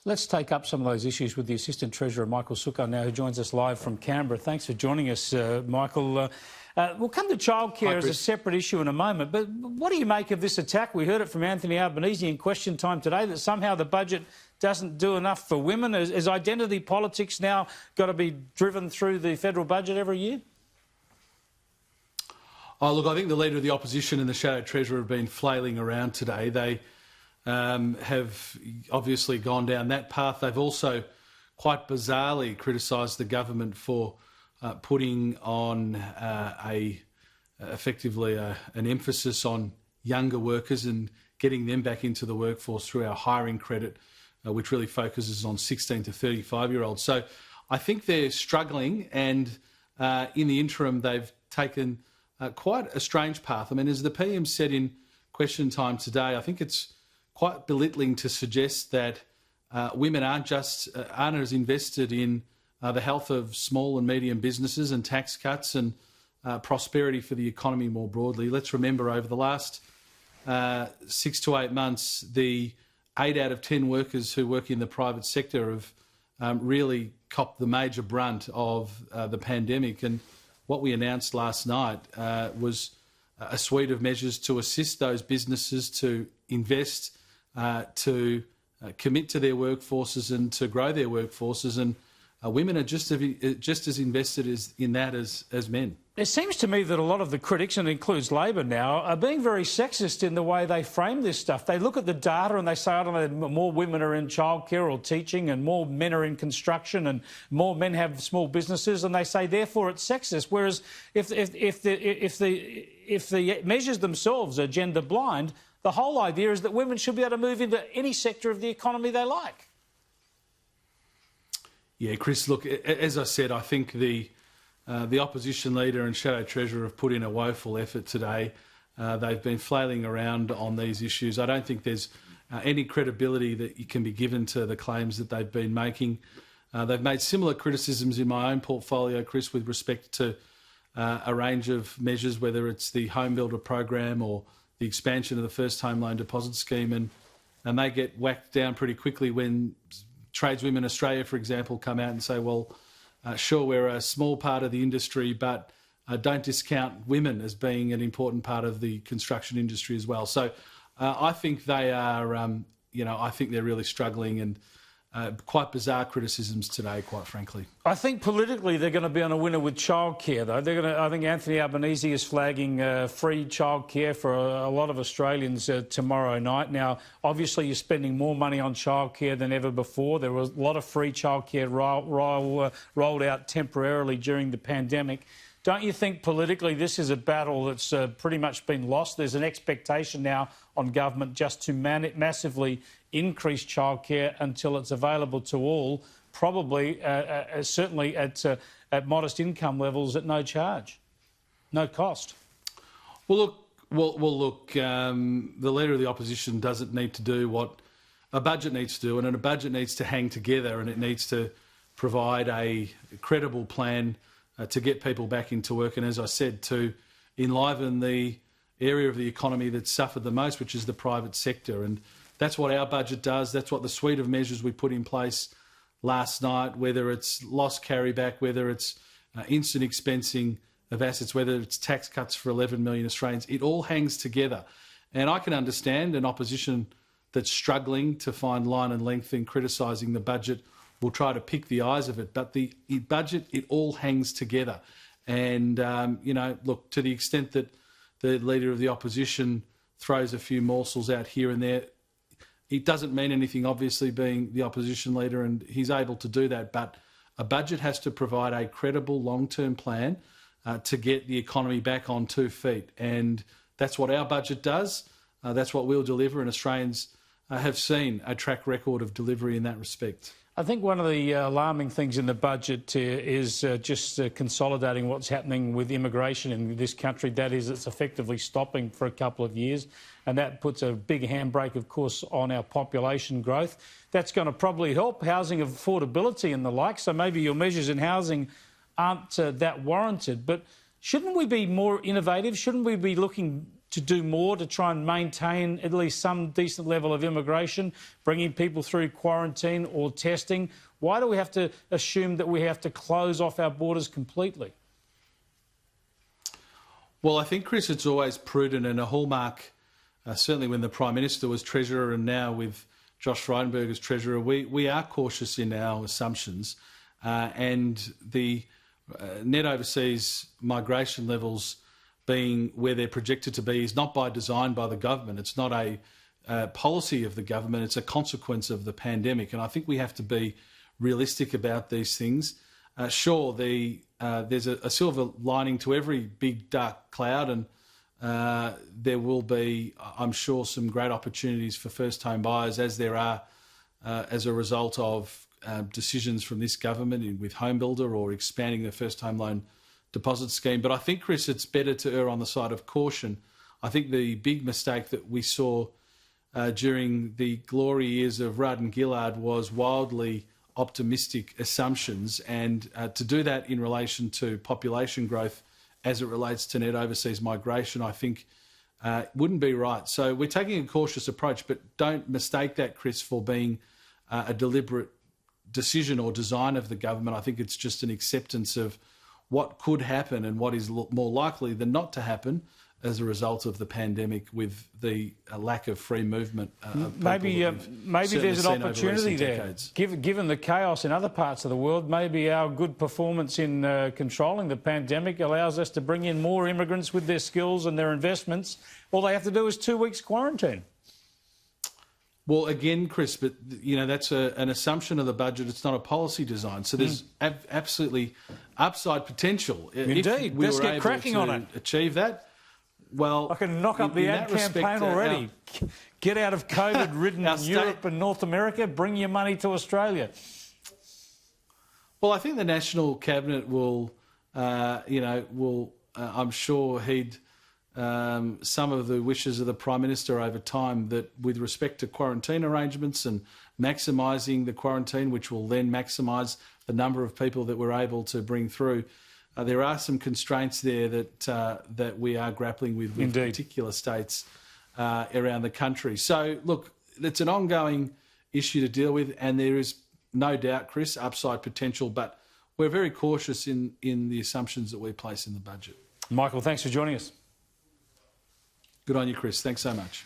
Let's take up some of those issues with the Assistant Treasurer Michael Sukkar now, who joins us live from Canberra. Thanks for joining us, Michael. We'll come to childcare as a separate issue in a moment, but what do you make of this attack? We heard it from Anthony Albanese in question time today, that somehow the budget doesn't do enough for women. Is identity politics now got to be driven through the federal budget every year? Oh, look, I think the Leader of the Opposition and the Shadow Treasurer have been flailing around today. They have obviously gone down that path. They've also quite bizarrely criticised the government for putting on effectively an emphasis on younger workers and getting them back into the workforce through our hiring credit, which really focuses on 16 to 35-year-olds. So I think they're struggling, and in the interim they've taken quite a strange path. I mean, as the PM said in question time today, I think it's quite belittling to suggest that women aren't as invested in the health of small and medium businesses and tax cuts and prosperity for the economy more broadly. Let's remember, over the last 6 to 8 months, the 8 out of 10 workers who work in the private sector have really copped the major brunt of the pandemic. And what we announced last night was a suite of measures to assist those businesses to invest, to commit to their workforces and to grow their workforces. And women are just as invested in that as men. It seems to me that a lot of the critics, and it includes Labor now, are being very sexist in the way they frame this stuff. They look at the data and they say, I don't know, more women are in childcare or teaching and more men are in construction and more men have small businesses, and they say, therefore, it's sexist. Whereas if the measures themselves are gender blind, the whole idea is that women should be able to move into any sector of the economy they like. Yeah, Chris, look, as I said, I think the opposition leader and Shadow Treasurer have put in a woeful effort today. They've been flailing around on these issues. I don't think there's any credibility that can be given to the claims that they've been making. They've made similar criticisms in my own portfolio, Chris, with respect to a range of measures, whether it's the Home Builder program or the expansion of the First Home Loan Deposit Scheme, and they get whacked down pretty quickly when Tradeswomen Australia, for example, come out and say, well, sure, we're a small part of the industry, but don't discount women as being an important part of the construction industry as well. So I think they are, I think they're really struggling, and quite bizarre criticisms today, quite frankly. I think politically they're going to be on a winner with childcare, though. I think Anthony Albanese is flagging free childcare for a lot of Australians tomorrow night. Now, obviously, you're spending more money on childcare than ever before. There was a lot of free childcare rolled out temporarily during the pandemic. Don't you think politically this is a battle that's pretty much been lost? There's an expectation now on government just to massively increase childcare until it's available to all, probably certainly at modest income levels at no charge, no cost. Well, look. The Leader of the Opposition doesn't need to do what a budget needs to do, and a budget needs to hang together, and it needs to provide a credible plan to get people back into work, and as I said, to enliven the area of the economy that's suffered the most, which is the private sector. And that's what our budget does. That's what the suite of measures we put in place last night, whether it's loss carryback, whether it's instant expensing of assets, whether it's tax cuts for 11 million Australians, it all hangs together. And I can understand an opposition that's struggling to find line and length in criticising the budget will try to pick the eyes of it, but the budget, it all hangs together. And, look, to the extent that the Leader of the Opposition throws a few morsels out here and there, it doesn't mean anything, obviously, being the opposition leader, and he's able to do that. But a budget has to provide a credible long-term plan to get the economy back on 2 feet. And that's what our budget does. That's what we'll deliver, and Australians have seen a track record of delivery in that respect. I think one of the alarming things in the budget is just consolidating what's happening with immigration in this country. That is, it's effectively stopping for a couple of years, and that puts a big handbrake, of course, on our population growth. That's going to probably help housing affordability and the like, so maybe your measures in housing aren't that warranted. But shouldn't we be more innovative? Shouldn't we be looking to do more to try and maintain at least some decent level of immigration, bringing people through quarantine or testing? Why do we have to assume that we have to close off our borders completely? Well, I think, Chris, it's always prudent and a hallmark, certainly when the Prime Minister was Treasurer and now with Josh Frydenberg as Treasurer, we are cautious in our assumptions. And the net overseas migration levels being where they're projected to be is not by design by the government. It's not a policy of the government. It's a consequence of the pandemic. And I think we have to be realistic about these things. Sure, there's a silver lining to every big dark cloud, and there will be, I'm sure, some great opportunities for first-home buyers, as there are as a result of decisions from this government with Home Builder or expanding the first home loan deposit scheme. But I think, Chris, it's better to err on the side of caution. I think the big mistake that we saw during the glory years of Rudd and Gillard was wildly optimistic assumptions, and to do that in relation to population growth as it relates to net overseas migration, I think wouldn't be right. So we're taking a cautious approach, but don't mistake that, Chris, for being a deliberate decision or design of the government. I think it's just an acceptance of what could happen and what is more likely than not to happen as a result of the pandemic, with the lack of free movement. Maybe there's an opportunity there. Given the chaos in other parts of the world, maybe our good performance in controlling the pandemic allows us to bring in more immigrants with their skills and their investments. All they have to do is 2 weeks quarantine. Well, again, Chris, but that's an assumption of the budget. It's not a policy design. So there's absolutely upside potential. Indeed, if we let's were get able cracking to on it. Achieve that. Well, I can knock up the ad campaign already. Get out of COVID-ridden Europe and North America. Bring your money to Australia. Well, I think the National Cabinet will, I'm sure, heed some of the wishes of the Prime Minister over time, that with respect to quarantine arrangements and maximising the quarantine, which will then maximise the number of people that we're able to bring through, there are some constraints there that we are grappling with particular states around the country. So, look, it's an ongoing issue to deal with, and there is no doubt, Chris, upside potential, but we're very cautious in the assumptions that we place in the budget. Michael, thanks for joining us. Good on you, Chris. Thanks so much.